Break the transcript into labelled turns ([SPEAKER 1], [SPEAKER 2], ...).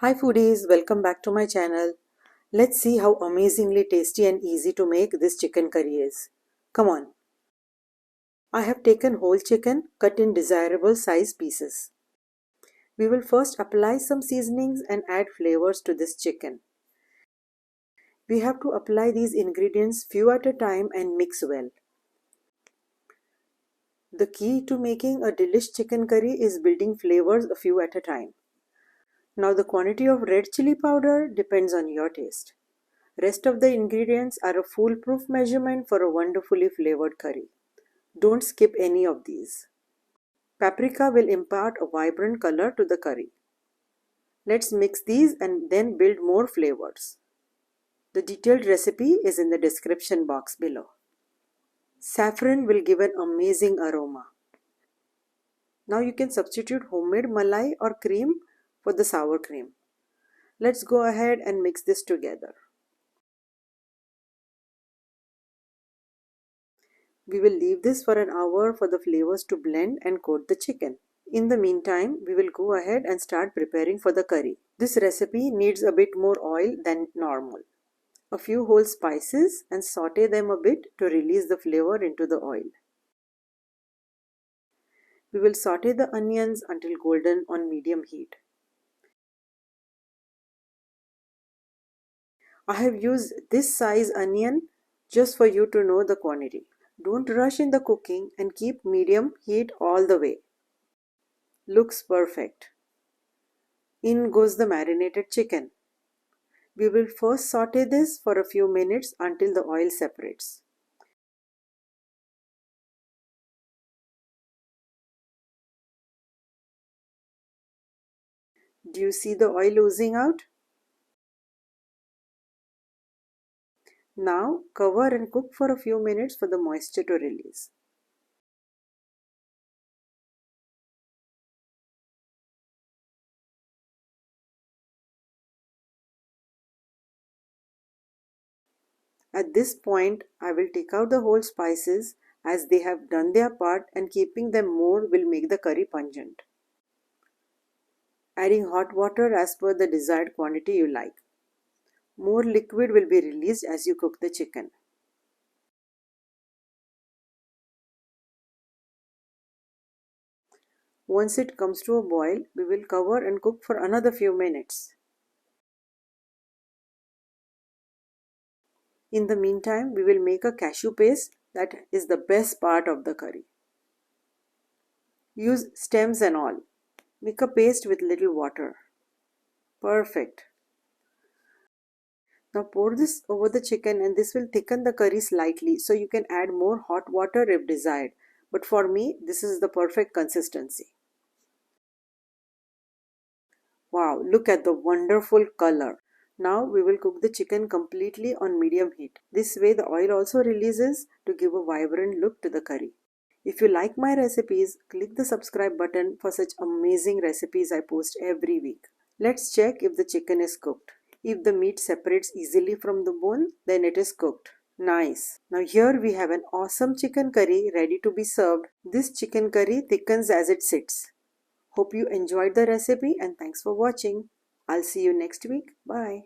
[SPEAKER 1] Hi foodies, welcome back to my channel. Let's see how amazingly tasty and easy to make this chicken curry is. Come on. I have taken whole chicken cut in desirable size pieces. We will first apply some seasonings and add flavors to this chicken. We have to apply these ingredients few at a time and mix well. The key to making a delish chicken curry is building flavors a few at a time. Now the quantity of red chili powder depends on your taste. Rest of the ingredients are a foolproof measurement for a wonderfully flavored curry. Don't skip any of these. Paprika will impart a vibrant color to the curry. Let's mix these and then build more flavors. The detailed recipe is in the description box below. Saffron will give an amazing aroma. Now you can substitute homemade malai or cream for the sour cream. Let's go ahead and mix this together. We will leave this for an hour for the flavors to blend and coat the chicken. In the meantime, we will go ahead and start preparing for the curry. This recipe needs a bit more oil than normal. A few whole spices and saute them a bit to release the flavor into the oil. We will saute the onions until golden on medium heat. I have used this size onion just for you to know the quantity. Don't rush in the cooking and keep medium heat all the way. Looks perfect. In goes the marinated chicken. We will first saute this for a few minutes until the oil separates. Do you see the oil oozing out? Now cover and cook for a few minutes for the moisture to release. At this point, I will take out the whole spices as they have done their part, and keeping them more will make the curry pungent. Adding hot water as per the desired quantity you like. More liquid will be released as you cook the chicken. Once it comes to a boil, we will cover and cook for another few minutes. In the meantime, we will make a cashew paste that is the best part of the curry. Use stems and all. Make a paste with little water. Perfect. Now pour this over the chicken and this will thicken the curry slightly, so you can add more hot water if desired. But for me, this is the perfect consistency. Wow, look at the wonderful color. Now we will cook the chicken completely on medium heat. This way the oil also releases to give a vibrant look to the curry. If you like my recipes, click the subscribe button for such amazing recipes I post every week. Let's check if the chicken is cooked. If the meat separates easily from the bone, then it is cooked. Nice. Now here we have an awesome chicken curry ready to be served. This chicken curry thickens as it sits. Hope you enjoyed the recipe and thanks for watching. I'll see you next week. Bye.